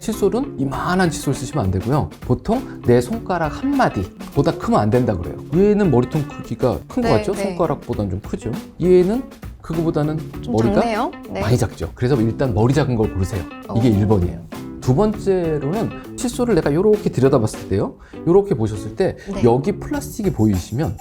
칫솔은 이만한 칫솔 쓰시면 안 되고요. 보통 내 손가락 한 마디보다 크면 안 된다 그래요. 얘는 머리통 크기가 큰 거 네, 같죠? 네. 손가락보다는 좀 크죠? 얘는 그거보다는 좀 머리가 작네요. 네. 많이 작죠. 그래서 일단 머리 작은 걸 고르세요. 이게 1번이에요. 두 번째로는 칫솔을 내가 이렇게 들여다봤을 때요. 이렇게 보셨을 때 네. 여기 플라스틱이 보이시면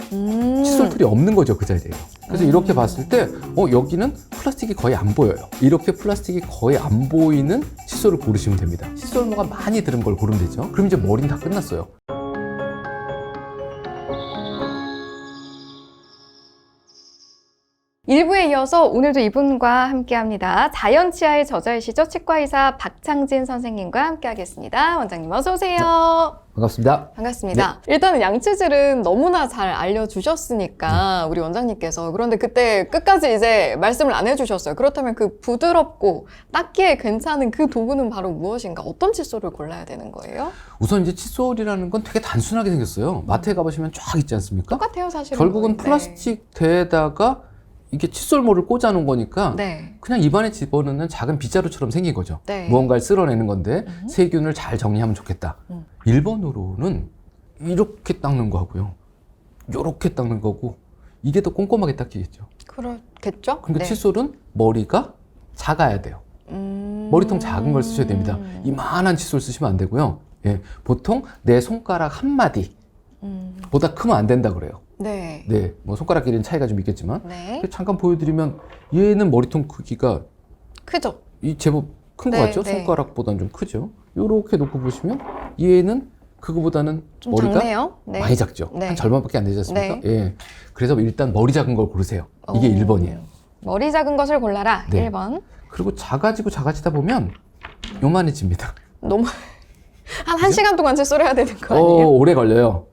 칫솔 툴이 없는 거죠, 그 자리에요. 그래서 이렇게 봤을 때 여기는 플라스틱이 거의 안 보여요. 이렇게 플라스틱이 거의 안 보이는 칫솔을 고르시면 됩니다. 칫솔모가 많이 들은 걸 고르면 되죠. 그럼 이제 머리는 다 끝났어요. 일부에 이어서 오늘도 이분과 함께합니다. 자연치아의 저자이시죠? 치과의사 박창진 선생님과 함께하겠습니다. 원장님 어서 오세요. 반갑습니다. 반갑습니다. 일단은 양치질은 너무나 잘 알려주셨으니까 우리 원장님께서 그런데 그때 끝까지 이제 말씀을 안 해주셨어요. 그렇다면 그 부드럽고 닦기에 괜찮은 그 도구는 바로 무엇인가? 어떤 칫솔을 골라야 되는 거예요? 우선 이제 칫솔이라는 건 되게 단순하게 생겼어요. 마트에 가보시면 쫙 있지 않습니까? 똑같아요, 사실은. 결국은 네. 플라스틱 대에다가 이게 칫솔모를 꽂아 놓은 거니까 네. 그냥 입안에 집어넣는 작은 빗자루처럼 생긴 거죠. 네. 무언가를 쓸어내는 건데 세균을 잘 정리하면 좋겠다. 1번으로는 이렇게 닦는 거하고요. 이렇게 닦는 거고 이게 더 꼼꼼하게 닦이겠죠. 그렇겠죠? 그러니까 네. 칫솔은 머리가 작아야 돼요. 머리통 작은 걸 쓰셔야 됩니다. 이만한 칫솔 쓰시면 안 되고요. 예, 보통 내 손가락 한 마디보다 크면 안 된다 그래요. 네. 네, 뭐 손가락 길이는 차이가 좀 있겠지만 네. 잠깐 보여드리면 얘는 머리통 크기가 크죠? 이 제법 큰 거 네, 같죠? 네. 손가락보다는 좀 크죠? 요렇게 놓고 보시면 얘는 그거보다는 좀 머리가 작네요. 네. 많이 작죠? 네. 한 절반밖에 안 되지 않습니까? 네. 예. 그래서 일단 머리 작은 걸 고르세요. 이게 1번이에요. 머리 작은 것을 골라라. 네. 1번. 그리고 작아지다 보면 요만해집니다. 너무 한 1시간 동안 칫솔 해야 되는 거 아니에요? 오래 걸려요.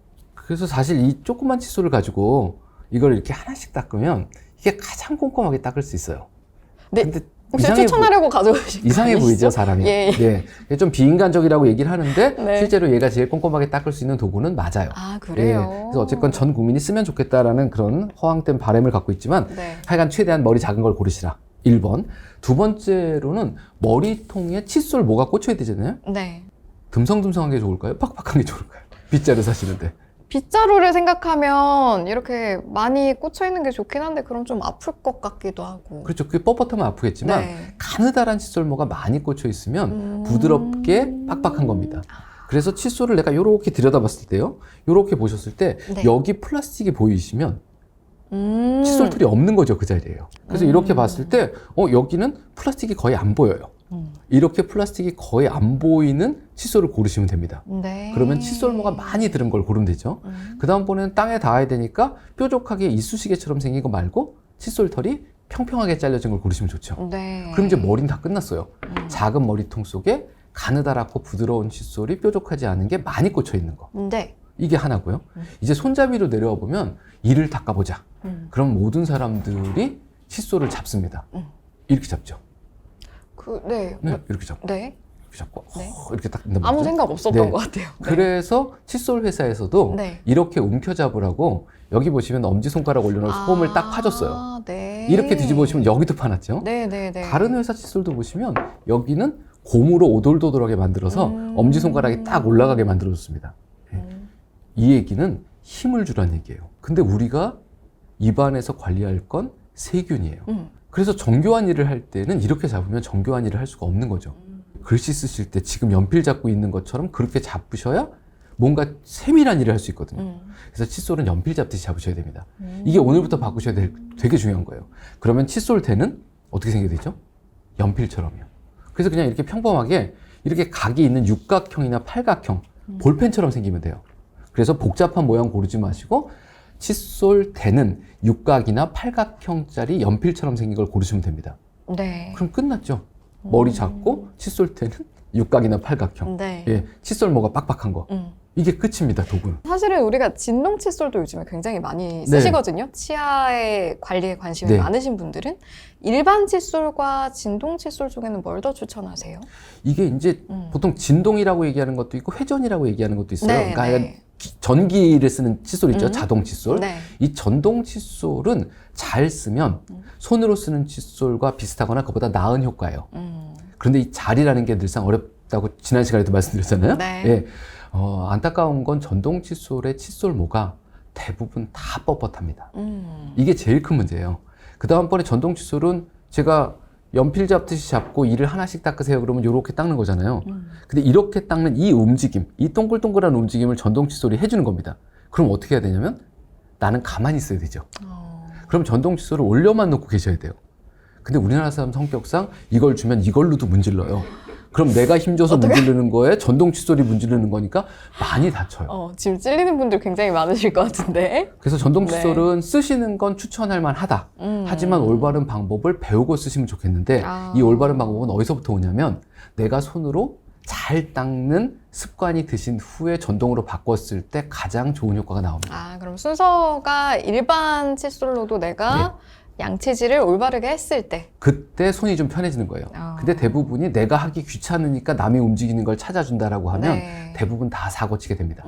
그래서 사실 이 조그만 칫솔을 가지고 이걸 이렇게 하나씩 닦으면 이게 가장 꼼꼼하게 닦을 수 있어요. 네. 근데 혹시 추천하려고 가져오신 거 이상해 아니시죠? 보이죠, 사람이? 예, 예. 네. 좀 비인간적이라고 얘기를 하는데 네. 실제로 얘가 제일 꼼꼼하게 닦을 수 있는 도구는 맞아요. 아, 그래요? 예. 그래서 어쨌건 전 국민이 쓰면 좋겠다라는 그런 허황된 바람을 갖고 있지만 네. 하여간 최대한 머리 작은 걸 고르시라. 1번. 두 번째로는 머리통에 칫솔 뭐가 꽂혀야 되잖아요. 네. 듬성듬성한 게 좋을까요? 팍팍한 게 좋을까요? 빗자루 사시는데. 빗자루를 생각하면 이렇게 많이 꽂혀 있는 게 좋긴 한데 그럼 좀 아플 것 같기도 하고. 그렇죠. 그게 뻣뻣하면 아프겠지만 네. 가느다란 칫솔모가 많이 꽂혀 있으면 부드럽게 팍팍한 겁니다. 그래서 칫솔을 내가 이렇게 들여다봤을 때요. 이렇게 보셨을 때 네. 여기 플라스틱이 보이시면 칫솔 툴이 없는 거죠, 그 자리에요. 그래서 이렇게 봤을 때 여기는 플라스틱이 거의 안 보여요. 이렇게 플라스틱이 거의 안 보이는 칫솔을 고르시면 됩니다. 네. 그러면 칫솔모가 많이 들은 걸 고르면 되죠. 그 다음번에는 땅에 닿아야 되니까 뾰족하게 이쑤시개처럼 생긴 거 말고 칫솔 털이 평평하게 잘려진 걸 고르시면 좋죠. 네. 그럼 이제 머리는 다 끝났어요. 작은 머리통 속에 가느다랗고 부드러운 칫솔이 뾰족하지 않은 게 많이 꽂혀 있는 거. 네. 이게 하나고요. 이제 손잡이로 내려와 보면 이를 닦아보자. 그럼 모든 사람들이 칫솔을 잡습니다. 이렇게 잡죠. 네. 네, 이렇게 잡고. 네. 이렇게 잡고. 네. 이렇게 딱 닦는다. 아무 생각 없었던 네. 것 같아요. 네. 그래서 칫솔 회사에서도 네. 이렇게 움켜잡으라고 여기 보시면 엄지손가락 올려놓은 솜을 딱 파줬어요. 네. 이렇게 뒤집어보시면 여기도 파놨죠. 네, 네, 네. 다른 회사 칫솔도 보시면 여기는 고무로 오돌도돌하게 만들어서 엄지손가락이 딱 올라가게 만들어줬습니다. 이 얘기는 힘을 주란 얘기예요. 근데 우리가 입안에서 관리할 건 세균이에요. 그래서 정교한 일을 할 때는 이렇게 잡으면 정교한 일을 할 수가 없는 거죠. 글씨 쓰실 때 지금 연필 잡고 있는 것처럼 그렇게 잡으셔야 뭔가 세밀한 일을 할 수 있거든요. 그래서 칫솔은 연필 잡듯이 잡으셔야 됩니다. 이게 오늘부터 바꾸셔야 될 되게 중요한 거예요. 그러면 칫솔 대는 어떻게 생겨야 되죠? 연필처럼요. 그래서 그냥 이렇게 평범하게 이렇게 각이 있는 육각형이나 팔각형, 볼펜처럼 생기면 돼요. 그래서 복잡한 모양 고르지 마시고 칫솔 대는 육각이나 팔각형짜리 연필처럼 생긴 걸 고르시면 됩니다. 네. 그럼 끝났죠. 머리 작고 칫솔 대는 육각이나 팔각형. 네. 예, 칫솔모가 빡빡한 거. 이게 끝입니다, 도구는. 사실은 우리가 진동 칫솔도 요즘에 굉장히 많이 쓰시거든요. 치아의 관리에 관심이 네. 많으신 분들은 일반 칫솔과 진동 칫솔 중에는 뭘 더 추천하세요? 이게 이제 보통 진동이라고 얘기하는 것도 있고 회전이라고 얘기하는 것도 있어요. 네, 그러니까 네. 전기를 쓰는 칫솔 있죠, 자동 칫솔. 네. 이 전동 칫솔은 잘 쓰면 손으로 쓰는 칫솔과 비슷하거나 그보다 나은 효과예요. 그런데 이 잘이라는 게 늘상 싶다고 지난 시간에도 말씀드렸잖아요. 네. 예. 안타까운 건 전동 칫솔의 칫솔모가 대부분 다 뻣뻣합니다. 이게 제일 큰 문제예요. 그 다음번에 전동 칫솔은 제가 연필 잡듯이 잡고 이를 하나씩 닦으세요 그러면 이렇게 닦는 거잖아요. 근데 이렇게 닦는 이 움직임, 이 동글동글한 움직임을 전동 칫솔이 해주는 겁니다. 그럼 어떻게 해야 되냐면 나는 가만히 있어야 되죠. 그럼 전동 칫솔을 올려만 놓고 계셔야 돼요. 근데 우리나라 사람 성격상 이걸 주면 이걸로도 문질러요. 그럼 내가 힘줘서 문지르는 거에 전동 칫솔이 문지르는 거니까 많이 다쳐요. 지금 찔리는 분들 굉장히 많으실 것 같은데. 그래서 전동 칫솔은 쓰시는 건 추천할 만하다. 하지만 올바른 방법을 배우고 쓰시면 좋겠는데 이 올바른 방법은 어디서부터 오냐면 내가 손으로 잘 닦는 습관이 드신 후에 전동으로 바꿨을 때 가장 좋은 효과가 나옵니다. 그럼 순서가 일반 칫솔로도 내가 양치질을 올바르게 했을 때 그때 손이 좀 편해지는 거예요. 근데 대부분이 내가 하기 귀찮으니까 남이 움직이는 걸 찾아준다라고 하면 대부분 다 사고 치게 됩니다.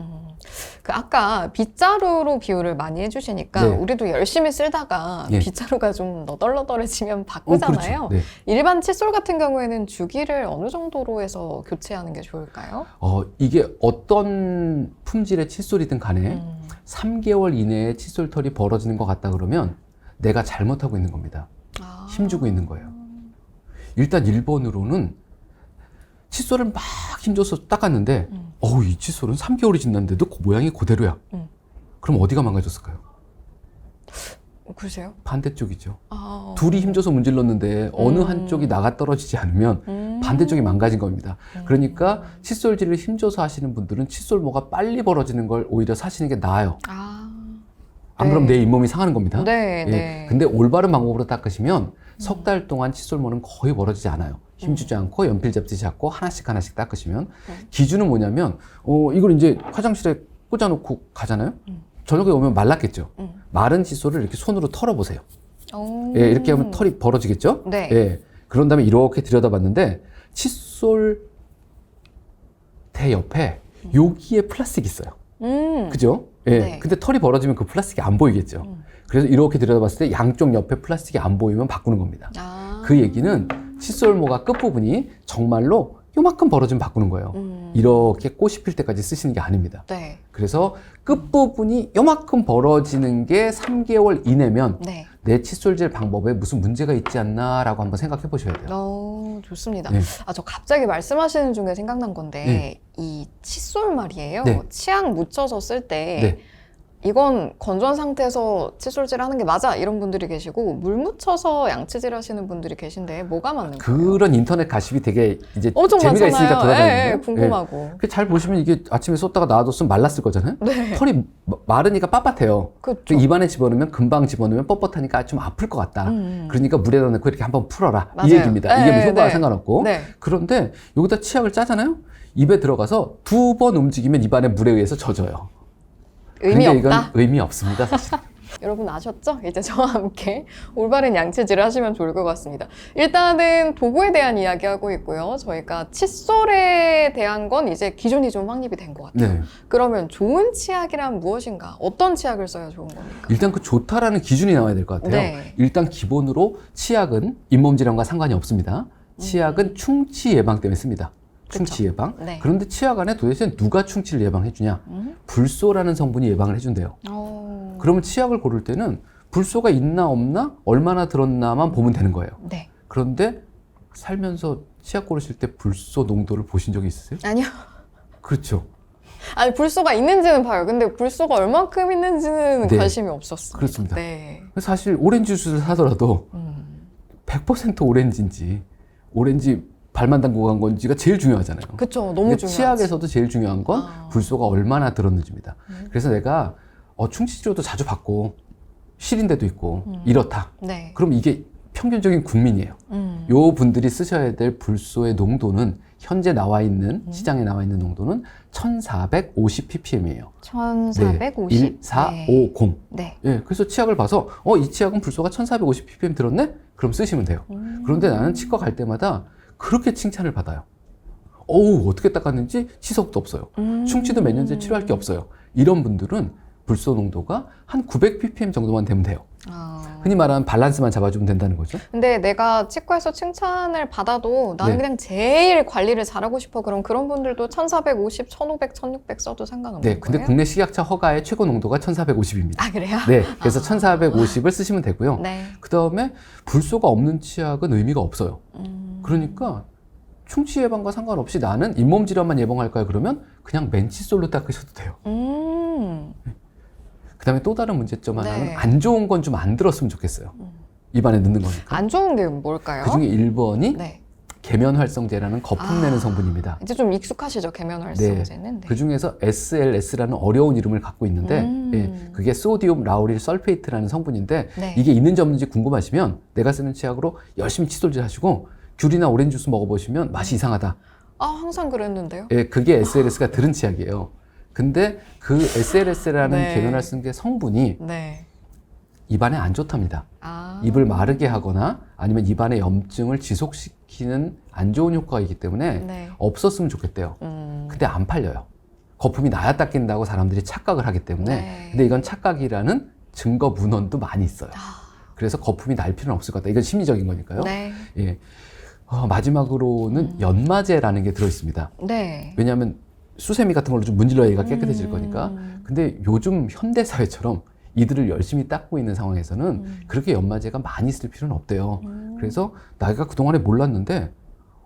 아까 빗자루로 비유를 많이 해주시니까 우리도 열심히 쓰다가 빗자루가 좀 너덜너덜해지면 바꾸잖아요. 그렇죠. 일반 칫솔 같은 경우에는 주기를 어느 정도로 해서 교체하는 게 좋을까요? 이게 어떤 품질의 칫솔이든 간에 3개월 이내에 칫솔털이 벌어지는 것 같다 그러면 내가 잘못하고 있는 겁니다. 힘주고 있는 거예요. 일단 1번으로는 칫솔을 막 힘줘서 닦았는데 이 칫솔은 3개월이 지났는데도 모양이 그대로야. 그럼 어디가 망가졌을까요? 글쎄요. 반대쪽이죠. 둘이 힘줘서 문질렀는데 어느 한쪽이 나가 떨어지지 않으면 반대쪽이 망가진 겁니다. 그러니까 칫솔질을 힘줘서 하시는 분들은 칫솔모가 빨리 벌어지는 걸 오히려 사시는 게 나아요. 안 그럼 내 잇몸이 상하는 겁니다. 근데 올바른 방법으로 닦으시면 석 달 동안 칫솔모는 거의 벌어지지 않아요. 힘주지 않고 연필 잡듯이 잡고 하나씩 닦으시면 기준은 뭐냐면 이걸 이제 화장실에 꽂아놓고 가잖아요. 저녁에 오면 말랐겠죠. 마른 칫솔을 이렇게 손으로 털어보세요. 이렇게 하면 털이 벌어지겠죠. 그런 다음에 이렇게 들여다봤는데 칫솔 대 옆에 여기에 플라스틱이 있어요. 그죠? 근데 털이 벌어지면 그 플라스틱이 안 보이겠죠. 그래서 이렇게 들여다봤을 때 양쪽 옆에 플라스틱이 안 보이면 바꾸는 겁니다. 그 얘기는 칫솔모가 끝부분이 정말로 요만큼 벌어지면 바꾸는 거예요. 이렇게 꽃이 필 때까지 쓰시는 게 아닙니다. 그래서 끝부분이 요만큼 벌어지는 게 3개월 이내면 내 칫솔질 방법에 무슨 문제가 있지 않나 라고 한번 생각해 보셔야 돼요. 좋습니다. 저 갑자기 말씀하시는 중에 생각난 건데 이 칫솔 말이에요. 치약 묻혀서 쓸 때 이건 건조한 상태에서 칫솔질 하는 게 맞아 이런 분들이 계시고 물 묻혀서 양치질 하시는 분들이 계신데 뭐가 맞는 거예요? 그런 인터넷 가십이 되게 이제 엄청 재미가 많잖아요. 있으니까 돌아다니는 궁금하고. 잘 보시면 이게 아침에 썼다가 놔뒀으면 말랐을 거잖아요. 털이 마르니까 빳빳해요. 그렇죠. 입안에 집어넣으면 금방 집어넣으면 뻣뻣하니까 좀 아플 것 같다. 그러니까 물에다 넣고 이렇게 한번 풀어라. 맞아요. 이 얘기입니다. 이게 뭐 효과와 상관없고. 그런데 여기다 치약을 짜잖아요. 입에 들어가서 2번 움직이면 입안에 물에 의해서 젖어요. 의미 근데 없다? 이건 의미 없습니다, 사실. 여러분 아셨죠? 이제 저와 함께 올바른 양치질을 하시면 좋을 것 같습니다. 일단은 도구에 대한 이야기하고 있고요. 저희가 칫솔에 대한 건 이제 기준이 좀 확립이 된 것 같아요. 그러면 좋은 치약이란 무엇인가? 어떤 치약을 써야 좋은 겁니까? 일단 그 좋다라는 기준이 나와야 될 것 같아요. 일단 기본으로 치약은 잇몸 질환과 상관이 없습니다. 치약은 충치 예방 때문에 씁니다. 충치 예방. 그런데 치약 안에 도대체 누가 충치를 예방해주냐? 불소라는 성분이 예방을 해준대요. 그러면 치약을 고를 때는 불소가 있나 없나 얼마나 들었나만 보면 되는 거예요. 그런데 살면서 치약 고르실 때 불소 농도를 보신 적이 있으세요? 아니요. 그렇죠. 아니 불소가 있는지는 봐요. 근데 불소가 얼만큼 있는지는 관심이 없었습니다. 그렇습니다. 사실 오렌지 주스를 사더라도 100% 오렌지인지 오렌지 발만 담고 간 건지가 제일 중요하잖아요. 그렇죠. 너무 중요하지. 치약에서도 제일 중요한 건 불소가 얼마나 들었는지입니다. 그래서 내가 충치 치료도 자주 받고 시린 데도 있고 이렇다. 그럼 이게 평균적인 국민이에요. 요 분들이 쓰셔야 될 불소의 농도는 현재 나와 있는 시장에 나와 있는 농도는 1450ppm이에요. 1450. 1450. 그래서 치약을 봐서 이 치약은 불소가 1450ppm 들었네? 그럼 쓰시면 돼요. 그런데 나는 치과 갈 때마다 그렇게 칭찬을 받아요. 어떻게 닦았는지 치석도 없어요. 충치도 몇 년째 치료할 게 없어요. 이런 분들은 불소 농도가 한 900ppm 정도만 되면 돼요. 흔히 말하는 밸런스만 잡아주면 된다는 거죠. 근데 내가 치과에서 칭찬을 받아도 나는 네. 그냥 제일 관리를 잘하고 싶어. 그럼 그런 분들도 1450, 1500, 1600 써도 상관없는 네, 근데 거예요? 국내 식약처 허가의 최고 농도가 1450입니다. 아, 그래요? 네, 그래서 1450을 쓰시면 되고요. 네. 그 다음에 불소가 없는 치약은 의미가 없어요. 그러니까 충치 예방과 상관없이 나는 잇몸 질환만 예방할까요? 그러면 그냥 멘칫솔로 닦으셔도 돼요. 그 다음에 또 다른 문제점 하나는 네. 안 좋은 건 좀 안 들었으면 좋겠어요. 입안에 넣는 거니까. 안 좋은 게 뭘까요? 그 중에 1번이 네. 계면활성제라는 거품 내는 성분입니다. 이제 좀 익숙하시죠, 계면활성제는. 그 중에서 SLS라는 어려운 이름을 갖고 있는데 예, 그게 소디움 라우릴 설페이트라는 성분인데 네. 이게 있는지 없는지 궁금하시면 내가 쓰는 치약으로 열심히 칫솔질 하시고 귤이나 오렌지 주스 먹어보시면 맛이 이상하다. 아, 항상 그랬는데요. 예, 그게 SLS가 들은 치약이에요. 근데 그 SLS라는 네. 계면활성제 성분이 네. 입안에 안 좋답니다. 아. 입을 마르게 하거나 아니면 입안의 염증을 지속시키는 안 좋은 효과가 있기 때문에 네. 없었으면 좋겠대요. 근데 안 팔려요. 거품이 나야 닦인다고 사람들이 착각을 하기 때문에. 네. 근데 이건 착각이라는 증거 문헌도 많이 있어요. 그래서 거품이 날 필요는 없을 것 같다. 이건 심리적인 거니까요. 네. 예. 마지막으로는 연마제라는 게 들어있습니다. 네. 왜냐하면 수세미 같은 걸로 좀 문질러야 얘가 깨끗해질 거니까. 근데 요즘 현대사회처럼 이들을 열심히 닦고 있는 상황에서는 그렇게 연마제가 많이 쓸 필요는 없대요. 그래서 내가 그동안에 몰랐는데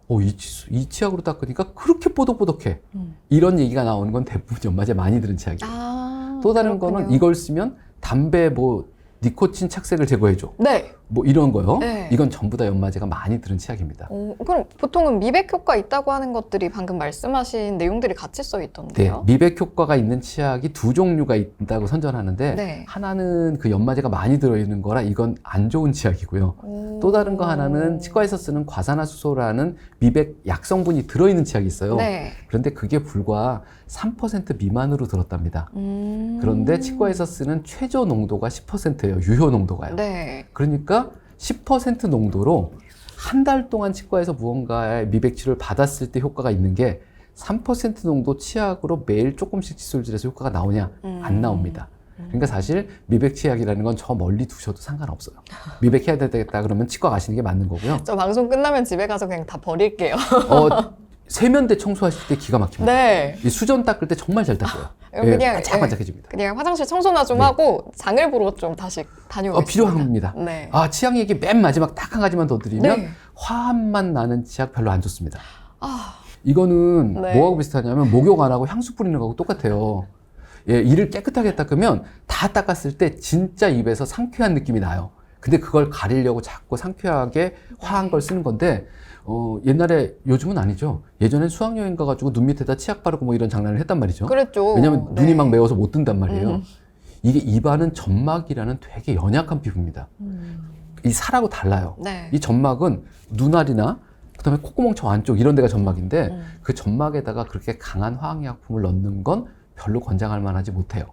이 치약으로 닦으니까 그렇게 뽀득뽀득해. 이런 얘기가 나오는 건 대부분 연마제 많이 들은 치약이에요. 아, 또 다른 그렇군요. 거는 이걸 쓰면 담배 니코틴 착색을 제거해줘. 네. 이런 거요. 네. 이건 전부 다 연마제가 많이 들은 치약입니다. 그럼 보통은 미백 효과 있다고 하는 것들이 방금 말씀하신 내용들이 같이 써 네, 있던데요. 미백 효과가 있는 치약이 두 종류가 있다고 선전하는데 네. 하나는 그 연마제가 많이 들어있는 거라 이건 안 좋은 치약이고요. 또 다른 거 하나는 치과에서 쓰는 과산화수소라는 미백 약성분이 들어있는 치약이 있어요. 네. 그런데 그게 불과 3% 미만으로 들었답니다. 그런데 치과에서 쓰는 최저 농도가 10%예요. 유효 농도가요. 네. 그러니까 10% 농도로 한 달 동안 치과에서 무언가의 미백 치료를 받았을 때 효과가 있는 게 3% 농도 치약으로 매일 조금씩 칫솔질해서 효과가 나오냐? 안 나옵니다. 그러니까 사실 미백 치약이라는 건 저 멀리 두셔도 상관없어요. 미백해야 되겠다 그러면 치과 가시는 게 맞는 거고요. 저 방송 끝나면 집에 가서 그냥 다 버릴게요. 세면대 청소하실 때 기가 막힙니다. 네. 이 수전 닦을 때 정말 잘 닦아요. 그냥 반짝반짝해집니다. 그냥 화장실 청소나 좀 네. 하고 장을 보러 좀 다시 다녀오겠습니다. 필요합니다. 네. 치약 얘기 맨 마지막 딱 한 가지만 더 드리면 네. 화합만 나는 치약 별로 안 좋습니다. 아, 이거는 네. 뭐하고 비슷하냐면 목욕 안 하고 향수 뿌리는 거하고 똑같아요. 예, 이를 깨끗하게 닦으면 다 닦았을 때 진짜 입에서 상쾌한 느낌이 나요. 근데 그걸 가리려고 자꾸 상쾌하게 화한 걸 쓰는 건데 옛날에 요즘은 아니죠. 예전엔 수학여행 가가지고 눈 밑에다 치약 바르고 이런 장난을 했단 말이죠. 그랬죠. 왜냐면 네. 눈이 막 매워서 못 뜬단 말이에요. 이게 입안은 점막이라는 되게 연약한 피부입니다. 이 살하고 달라요. 네. 이 점막은 눈알이나 그다음에 콧구멍 저 안쪽 이런 데가 점막인데 그 점막에다가 그렇게 강한 화학약품을 넣는 건 별로 권장할 만하지 못해요.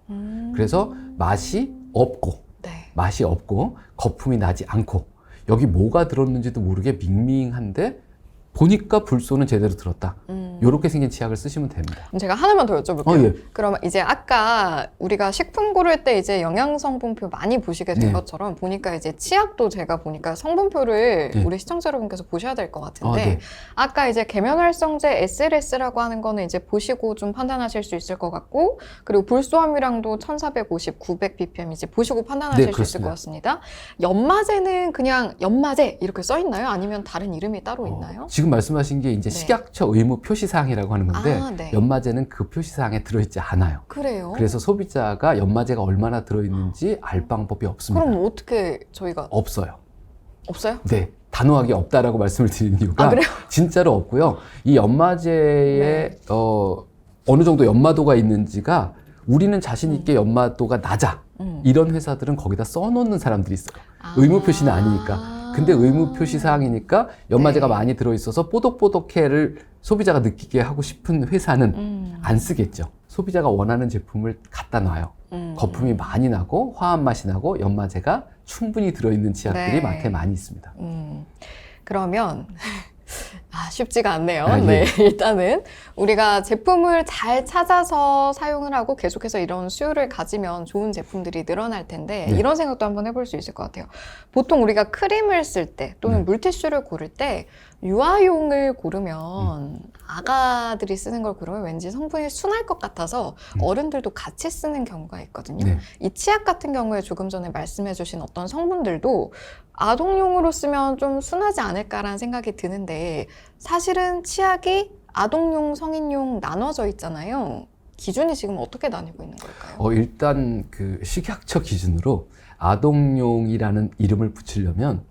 그래서 맛이 없고 거품이 나지 않고 여기 뭐가 들었는지도 모르게 밍밍한데 보니까 불소는 제대로 들었다. 요렇게 생긴 치약을 쓰시면 됩니다. 제가 하나만 더 여쭤볼게요. 예. 그러면 이제 아까 우리가 식품 고를 때 이제 영양성분표 많이 보시게 된 네. 것처럼 보니까 이제 치약도 제가 보니까 성분표를 네. 우리 시청자 여러분께서 보셔야 될 것 같은데 네. 아까 이제 계면활성제 SLS라고 하는 거는 이제 보시고 좀 판단하실 수 있을 것 같고 그리고 불소 함유량도 1450, 900 ppm 이제 보시고 판단하실 네, 수 있을 것 같습니다. 연마제는 그냥 연마제 이렇게 써 있나요? 아니면 다른 이름이 따로 있나요? 지금 말씀하신 게 이제 네. 식약처 의무 표시사항이라고 하는 건데 네. 연마제는 그 표시사항에 들어있지 않아요. 그래요? 그래서 소비자가 연마제가 얼마나 들어있는지 알 방법이 없습니다. 그럼 어떻게 저희가 없어요. 없어요? 네. 단호하게 없다라고 말씀을 드리는 이유가 그래요? 진짜로 없고요. 이 연마제에 네. 어느 정도 연마도가 있는지가 우리는 자신 있게 연마도가 낮아. 이런 회사들은 거기다 써놓는 사람들이 있어요. 의무 표시는 아니니까. 근데 의무 표시 사항이니까 연마제가 네. 많이 들어있어서 뽀독뽀독해를 소비자가 느끼게 하고 싶은 회사는 안 쓰겠죠. 소비자가 원하는 제품을 갖다 놔요. 거품이 많이 나고 화한 맛이 나고 연마제가 충분히 들어있는 치약들이 네. 마트에 많이 있습니다. 그러면 쉽지가 않네요. 아, 예. 네, 일단은 우리가 제품을 잘 찾아서 사용을 하고 계속해서 이런 수요를 가지면 좋은 제품들이 늘어날 텐데 네. 이런 생각도 한번 해볼 수 있을 것 같아요. 보통 우리가 크림을 쓸 때 또는 네. 물티슈를 고를 때 유아용을 고르면 아가들이 쓰는 걸 고르면 왠지 성분이 순할 것 같아서 어른들도 같이 쓰는 경우가 있거든요. 네. 이 치약 같은 경우에 조금 전에 말씀해 주신 어떤 성분들도 아동용으로 쓰면 좀 순하지 않을까라는 생각이 드는데 사실은 치약이 아동용, 성인용 나눠져 있잖아요. 기준이 지금 어떻게 나뉘고 있는 걸까요? 일단 그 식약처 기준으로 아동용이라는 이름을 붙이려면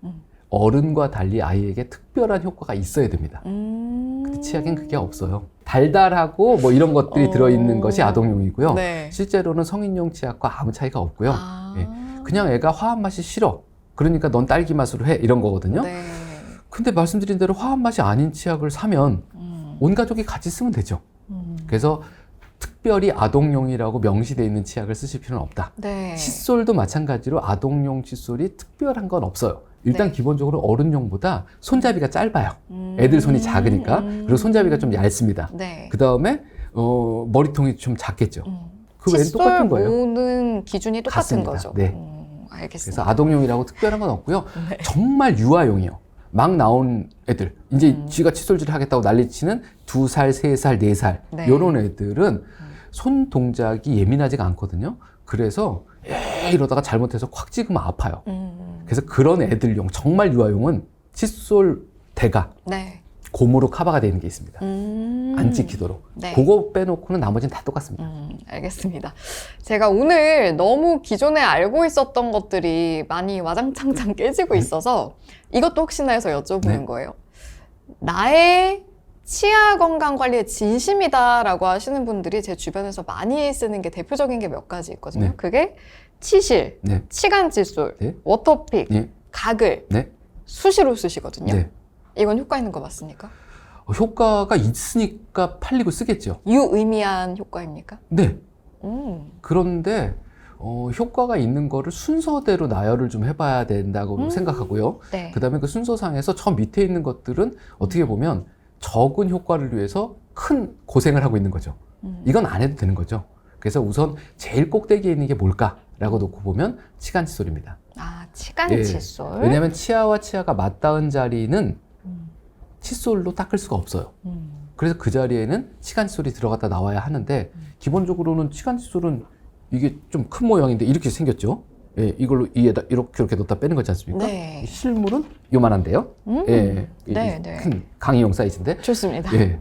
어른과 달리 아이에게 특별한 효과가 있어야 됩니다. 근데 치약엔 그게 없어요. 달달하고 뭐 이런 것들이 들어있는 것이 아동용이고요. 네. 실제로는 성인용 치약과 아무 차이가 없고요. 아. 예. 그냥 애가 화한 맛이 싫어. 그러니까 넌 딸기 맛으로 해. 이런 거거든요. 네. 근데 말씀드린 대로 화한 맛이 아닌 치약을 사면 온 가족이 같이 쓰면 되죠. 그래서 특별히 아동용이라고 명시되어 있는 치약을 쓰실 필요는 없다. 네. 칫솔도 마찬가지로 아동용 칫솔이 특별한 건 없어요. 일단 네. 기본적으로 어른용보다 손잡이가 짧아요. 애들 손이 작으니까. 그리고 손잡이가 좀 얇습니다. 네. 그 다음에 머리통이 좀 작겠죠. 그 외에는 칫솔 똑같은 거예요. 모으는 기준이 똑같은 같습니다. 거죠. 네. 알겠습니다. 그래서 아동용이라고 특별한 건 없고요. 네. 정말 유아용이요. 막 나온 애들, 이제 쥐가 칫솔질을 하겠다고 난리치는 2살, 3살, 4살 네. 이런 애들은 손 동작이 예민하지가 않거든요. 그래서 이러다가 잘못해서 콱 찍으면 아파요. 그래서 그런 애들용, 정말 유아용은 칫솔 대가 네. 고무로 커버가 되어 있는 게 있습니다. 안 찍히도록. 네. 그거 빼놓고는 나머지는 다 똑같습니다. 알겠습니다. 제가 오늘 너무 기존에 알고 있었던 것들이 많이 와장창창 깨지고 있어서 이것도 혹시나 해서 여쭤보는 네. 거예요. 나의 치아 건강 관리에 진심이다라고 하시는 분들이 제 주변에서 많이 쓰는 게 대표적인 게 몇 가지 있거든요. 네. 그게 치실, 네. 치간 칫솔, 네. 워터픽, 네. 가글, 네. 수시로 쓰시거든요. 네. 이건 효과 있는 거 맞습니까? 효과가 있으니까 팔리고 쓰겠죠. 유의미한 효과입니까? 네. 음. 그런데 효과가 있는 거를 순서대로 나열을 좀 해봐야 된다고 생각하고요. 네. 그 다음에 그 순서상에서 저 밑에 있는 것들은 어떻게 보면 적은 효과를 위해서 큰 고생을 하고 있는 거죠. 이건 안 해도 되는 거죠. 그래서 우선 제일 꼭대기에 있는 게 뭘까라고 놓고 보면 치간 칫솔입니다. 치간 예. 칫솔. 왜냐하면 치아와 치아가 맞닿은 자리는 칫솔로 닦을 수가 없어요. 그래서 그 자리에는 치간 칫솔이 들어갔다 나와야 하는데 기본적으로는 치간 칫솔은 이게 좀 큰 모양인데 이렇게 생겼죠. 예, 이걸로 이에다 이렇게 넣다 빼는 거지 않습니까? 네. 실물은 요만한데요. 예, 네, 네. 큰 강의용 사이즈인데. 좋습니다. 예.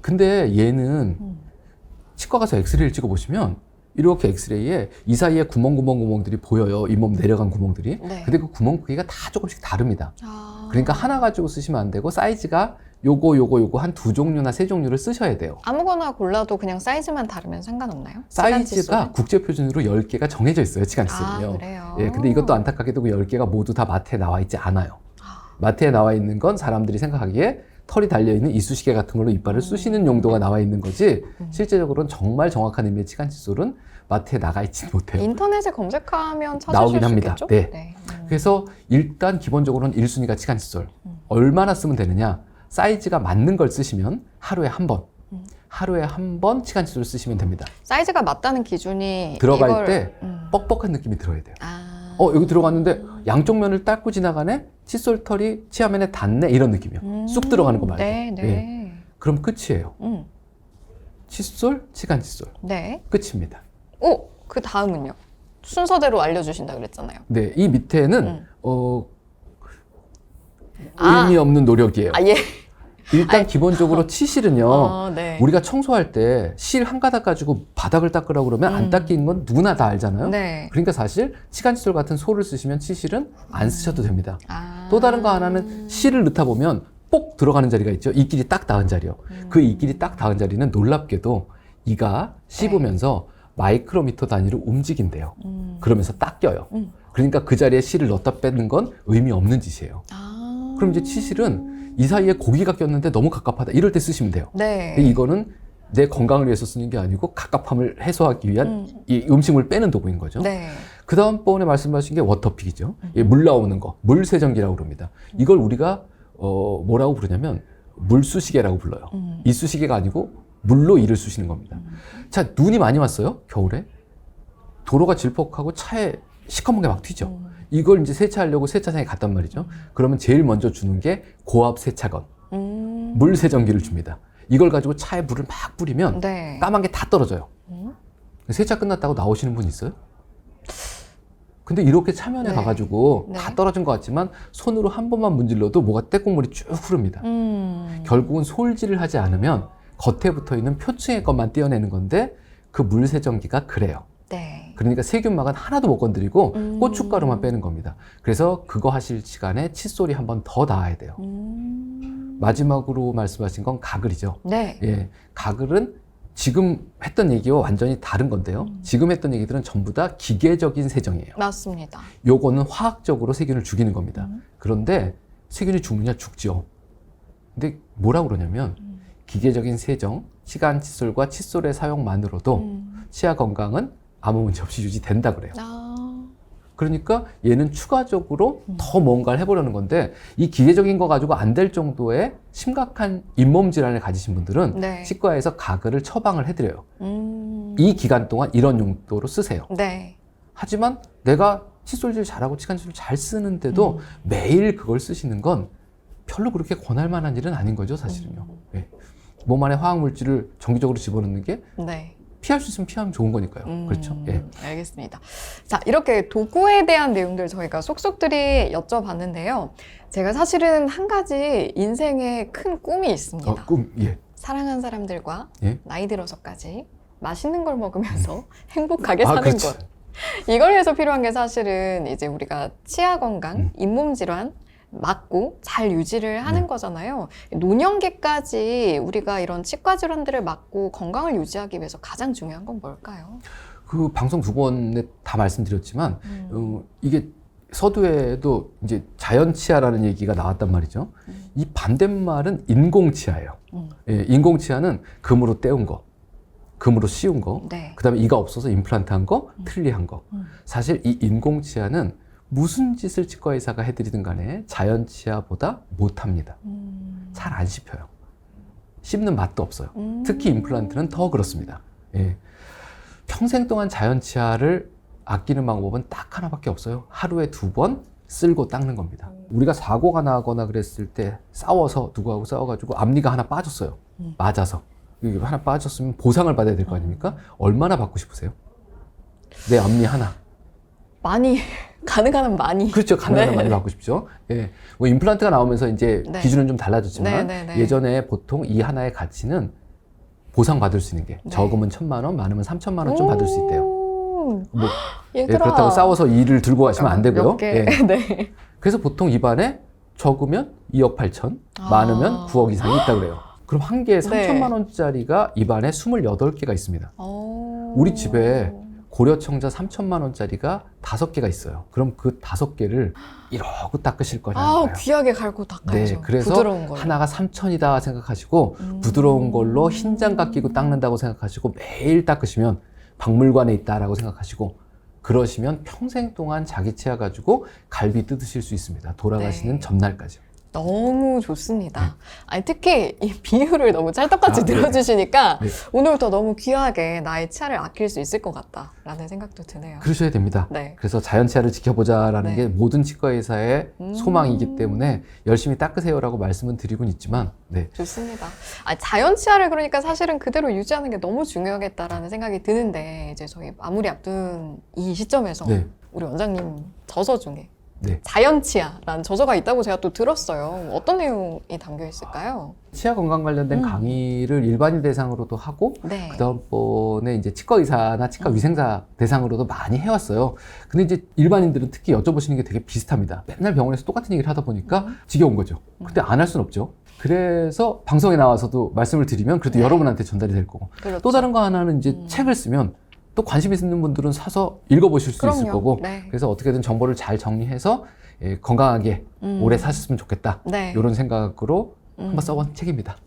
근데 얘는 치과 가서 엑스레이를 찍어 보시면 이렇게 엑스레이에 이 사이에 구멍들이 보여요. 잇몸 내려간 구멍들이. 네. 근데 그 구멍 크기가 다 조금씩 다릅니다. 아. 그러니까 하나 가지고 쓰시면 안 되고 사이즈가 요거 한 2종류나 3종류를 쓰셔야 돼요. 아무거나 골라도 그냥 사이즈만 다르면 상관없나요? 치간 사이즈가 칫솔은? 국제 표준으로 10개가 정해져 있어요. 치간 칫솔은요. 그래요? 예, 근데 이것도 안타깝게도 그 10개가 모두 다 마트에 나와 있지 않아요. 마트에 나와 있는 건 사람들이 생각하기에 털이 달려있는 이쑤시개 같은 걸로 이빨을 쑤시는 용도가 나와 있는 거지 실제적으로는 정말 정확한 의미의 치간 칫솔은 마트에 나가 있지 못해요. 인터넷에 검색하면 찾으실 나오긴 수 합니다. 있겠죠? 네. 그래서 일단 기본적으로는 1순위가 치간 칫솔. 얼마나 쓰면 되느냐? 사이즈가 맞는 걸 쓰시면 하루에 한 번 치간 칫솔을 쓰시면 됩니다. 사이즈가 맞다는 기준이 들어갈 이걸... 때 뻑뻑한 느낌이 들어야 돼요. 아. 여기 들어갔는데 양쪽 면을 닦고 지나가네? 칫솔 털이 치아면에 닿네? 이런 느낌이요. 쑥 들어가는 거 말고. 네, 네. 예. 그럼 끝이에요. 칫솔, 치간 칫솔. 네. 끝입니다. 그 다음은요? 순서대로 알려주신다 그랬잖아요. 네, 이 밑에는 의미 없는 노력이에요. 예. 일단 기본적으로 치실은요. 네. 우리가 청소할 때 실 한 가닥 가지고 바닥을 닦으라고 그러면 안 닦이는 건 누구나 다 알잖아요. 네. 그러니까 사실 치간 칫솔 같은 소를 쓰시면 치실은 안 쓰셔도 됩니다. 아. 또 다른 거 하나는 실을 넣다 보면 뽁 들어가는 자리가 있죠. 이끼리 딱 닿은 자리요. 그 이끼리 딱 닿은 자리는 놀랍게도 이가 씹으면서 마이크로미터 단위로 움직인대요. 그러면서 딱 껴요. 그러니까 그 자리에 실을 넣었다 빼는 건 의미 없는 짓이에요. 그럼 이제 치실은 이 사이에 고기가 꼈는데 너무 갑갑하다. 이럴 때 쓰시면 돼요. 네. 이거는 내 건강을 위해서 쓰는 게 아니고 갑갑함을 해소하기 위한 이 음식물 빼는 도구인 거죠. 네. 그 다음번에 말씀하신 게 워터픽이죠. 물 나오는 거, 물 세정기라고 그럽니다. 이걸 우리가 뭐라고 부르냐면 물쑤시개라고 불러요. 이쑤시개가 아니고 물로 이를 쑤시는 겁니다. 자, 눈이 많이 왔어요. 겨울에. 도로가 질퍽하고 차에 시커먼 게 막 튀죠. 이걸 이제 세차하려고 세차장에 갔단 말이죠. 그러면 제일 먼저 주는 게 고압 세차건, 물 세정기를 줍니다. 이걸 가지고 차에 물을 막 뿌리면 네. 까만 게 다 떨어져요. 세차 끝났다고 나오시는 분 있어요? 근데 이렇게 차면에 네. 가가지고 네. 다 떨어진 것 같지만 손으로 한 번만 문질러도 뭐가 떼국물이 쭉 흐릅니다. 결국은 솔질을 하지 않으면 겉에 붙어 있는 표층의 것만 떼어내는 건데 그 물 세정기가 그래요. 네. 그러니까 세균막은 하나도 못 건드리고 고춧가루만 빼는 겁니다. 그래서 그거 하실 시간에 칫솔이 한 번 더 닿아야 돼요. 마지막으로 말씀하신 건 가글이죠. 네. 예, 가글은 지금 했던 얘기와 완전히 다른 건데요. 지금 했던 얘기들은 전부 다 기계적인 세정이에요. 맞습니다. 요거는 화학적으로 세균을 죽이는 겁니다. 그런데 세균이 죽느냐? 죽죠. 근데 뭐라고 그러냐면 기계적인 세정, 시간 칫솔과 칫솔의 사용만으로도 치아 건강은 아무 문제 없이 유지된다 그래요. 그러니까 얘는 추가적으로 더 뭔가를 해보려는 건데 이 기계적인 거 가지고 안 될 정도의 심각한 잇몸 질환을 가지신 분들은 네. 치과에서 가글을 처방을 해드려요. 이 기간 동안 이런 용도로 쓰세요. 네. 하지만 내가 칫솔질 잘하고 치간칫솔 잘 쓰는데도 매일 그걸 쓰시는 건 별로 그렇게 권할 만한 일은 아닌 거죠, 사실은요. 예. 몸 안에 화학물질을 정기적으로 집어넣는 게 네. 피할 수 있으면 피하면 좋은 거니까요. 그렇죠. 예. 알겠습니다. 자, 이렇게 도구에 대한 내용들 저희가 속속들이 여쭤봤는데요. 제가 사실은 한 가지 인생에 큰 꿈이 있습니다. 꿈, 예. 사랑하는 사람들과 예. 나이 들어서까지 맛있는 걸 먹으면서 행복하게 아, 사는 그렇죠. 것. 이걸 위해서 필요한 게 사실은 이제 우리가 치아 건강, 잇몸 질환 막고 잘 유지를 하는 거잖아요. 노년기까지 우리가 이런 치과 질환들을 막고 건강을 유지하기 위해서 가장 중요한 건 뭘까요? 그 방송 두 번에 다 말씀드렸지만 이게 서두에도 이제 자연 치아라는 얘기가 나왔단 말이죠. 이 반대말은 인공 치아예요. 예, 인공 치아는 금으로 떼운 거, 금으로 씌운 거, 네. 그다음에 이가 없어서 임플란트 한 거, 틀니한 거. 사실 이 인공 치아는 무슨 짓을 치과 의사가 해드리든 간에 자연 치아보다 못합니다. 잘 안 씹혀요. 씹는 맛도 없어요. 특히 임플란트는 더 그렇습니다. 예. 평생 동안 자연 치아를 아끼는 방법은 딱 하나밖에 없어요. 하루에 2번 쓸고 닦는 겁니다. 우리가 사고가 나거나 그랬을 때 싸워서 누구하고 싸워가지고 앞니가 하나 빠졌어요. 맞아서. 이게 하나 빠졌으면 보상을 받아야 될 거 아닙니까? 얼마나 받고 싶으세요? 내 앞니 하나. 많이 가능한 많이. 그렇죠. 가능한 네. 많이 받고 싶죠. 예. 뭐 임플란트가 나오면서 이제 네. 기준은 좀 달라졌지만 네, 네, 네. 예전에 보통 이 하나의 가치는 보상 받을 수 있는 게 네. 적으면 1,000만 원, 많으면 3,000만 원쯤 받을 수 있대요. 뭐 예, 얘들아. 그렇다고 싸워서 이를 들고 가시면 안 되고요. 몇 개. 예. 네. 그래서 보통 입안에 적으면 2억 8천, 많으면 9억 이상이 있다고 그래요. 그럼 한 개에 3천만 원짜리가 입안에 28개가 있습니다. 우리 집에 고려청자 3천만 원짜리가 5개가 있어요. 그럼 그 5개를 이러고 닦으실 거냐는 거예요. 귀하게 갈고 닦아야죠. 네, 그래서 부드러운 걸로. 하나가 3천이다 생각하시고 부드러운 걸로 흰 장갑 끼고 닦는다고 생각하시고 매일 닦으시면 박물관에 있다라고 생각하시고 그러시면 평생 동안 자기 치아 가지고 갈비 뜯으실 수 있습니다. 돌아가시는 네. 전날까지. 너무 좋습니다. 아니, 특히 이 비유를 너무 찰떡같이 들어주시니까 네. 오늘부터 너무 귀하게 나의 치아를 아낄 수 있을 것 같다라는 생각도 드네요. 그러셔야 됩니다. 네. 그래서 자연 치아를 지켜보자라는 네. 게 모든 치과 의사의 소망이기 때문에 열심히 닦으세요라고 말씀은 드리곤 있지만 네. 좋습니다. 아니, 자연 치아를 그러니까 사실은 그대로 유지하는 게 너무 중요하겠다라는 생각이 드는데 이제 저희 마무리 앞둔 이 시점에서 네. 우리 원장님 저서 중에 네. 자연 치아라는 저서가 있다고 제가 또 들었어요. 어떤 내용이 담겨 있을까요? 치아 건강 관련된 강의를 일반인 대상으로도 하고 네. 그다음번에 이제 치과 의사나 치과 위생사 대상으로도 많이 해왔어요. 근데 이제 일반인들은 특히 여쭤보시는 게 되게 비슷합니다. 맨날 병원에서 똑같은 얘기를 하다 보니까 지겨운 거죠. 근데 안 할 수는 없죠. 그래서 방송에 나와서도 말씀을 드리면 그래도 네. 여러분한테 전달이 될 거고 그렇죠. 또 다른 거 하나는 이제 책을 쓰면 또 관심 있는 분들은 사서 읽어보실 수 있을 그럼요. 거고 네. 그래서 어떻게든 정보를 잘 정리해서 예, 건강하게 오래 사셨으면 좋겠다. 네. 이런 생각으로 한번 써본 책입니다.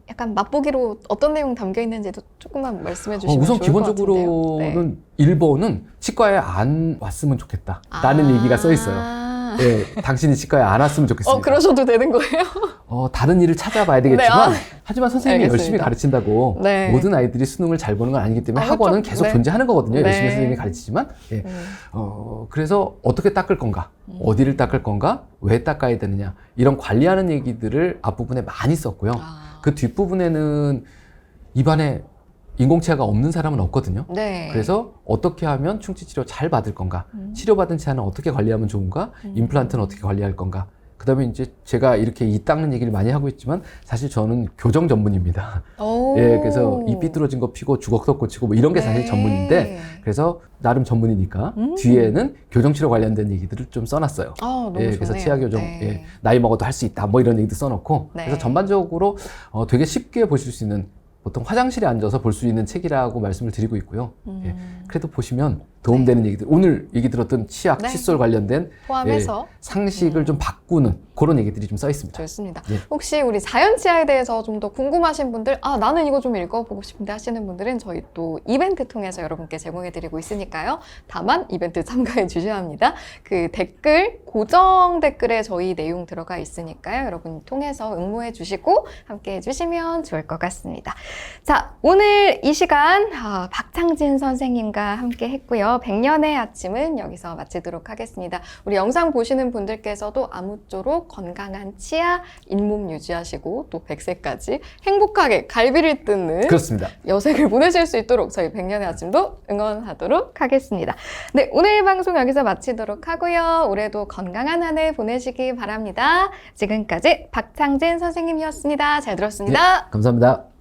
약간 맛보기로 어떤 내용 담겨 있는지도 조금만 말씀해 주시면 우선 좋을 것 같은데요. 기본적으로는 1번은 치과에 안 왔으면 좋겠다 라는 얘기가 써 있어요. 예, 당신이 치과에 안 왔으면 좋겠습니다. 그러셔도 되는 거예요? 다른 일을 찾아봐야 되겠지만 네, 하지만 선생님이 알겠습니다. 열심히 가르친다고 네. 모든 아이들이 수능을 잘 보는 건 아니기 때문에 학원은 그렇죠. 계속 네. 존재하는 거거든요. 네. 열심히 선생님이 가르치지만 예. 그래서 어떻게 닦을 건가, 어디를 닦을 건가, 왜 닦아야 되느냐 이런 관리하는 얘기들을 앞부분에 많이 썼고요. 그 뒷부분에는 입안에 인공치아가 없는 사람은 없거든요. 네. 그래서 어떻게 하면 충치치료 잘 받을 건가, 치료받은 치아는 어떻게 관리하면 좋은가, 임플란트는 어떻게 관리할 건가. 그 다음에 이제 제가 이렇게 이 닦는 얘기를 많이 하고 있지만 사실 저는 교정 전문입니다. 오. 예, 그래서 이 삐뚤어진 거 피고 주걱턱 고치고 뭐 이런 게 사실 네. 전문인데 그래서 나름 전문이니까 뒤에는 교정치료 관련된 얘기들을 좀 써놨어요. 너무 예, 좋네요. 그래서 치아 교정, 네. 예, 나이 먹어도 할 수 있다 뭐 이런 얘기도 써놓고 네. 그래서 전반적으로 되게 쉽게 보실 수 있는 보통 화장실에 앉아서 볼 수 있는 책이라고 말씀을 드리고 있고요. 예, 그래도 보시면 도움되는 얘기들 오늘 얘기 들었던 치약, 네. 칫솔 관련된 포함해서 상식을 좀 바꾸는 그런 얘기들이 좀 써 있습니다. 좋습니다. 예. 혹시 우리 자연치아에 대해서 좀 더 궁금하신 분들, 나는 이거 좀 읽어보고 싶은데 하시는 분들은 저희 또 이벤트 통해서 여러분께 제공해드리고 있으니까요. 다만 이벤트 참가해 주셔야 합니다. 그 댓글, 고정 댓글에 저희 내용 들어가 있으니까요. 여러분 통해서 응모해 주시고 함께 해주시면 좋을 것 같습니다. 자, 오늘 이 시간 박창진 선생님과 함께 했고요. 100년의 아침은 여기서 마치도록 하겠습니다. 우리 영상 보시는 분들께서도 아무쪼록 건강한 치아, 잇몸 유지하시고 또 100세까지 행복하게 갈비를 뜯는 그렇습니다. 여생을 보내실 수 있도록 저희 100년의 아침도 응원하도록 하겠습니다. 네, 오늘 방송 여기서 마치도록 하고요. 올해도 건강한 한 해 보내시기 바랍니다. 지금까지 박창진 선생님이었습니다. 잘 들었습니다. 감사합니다.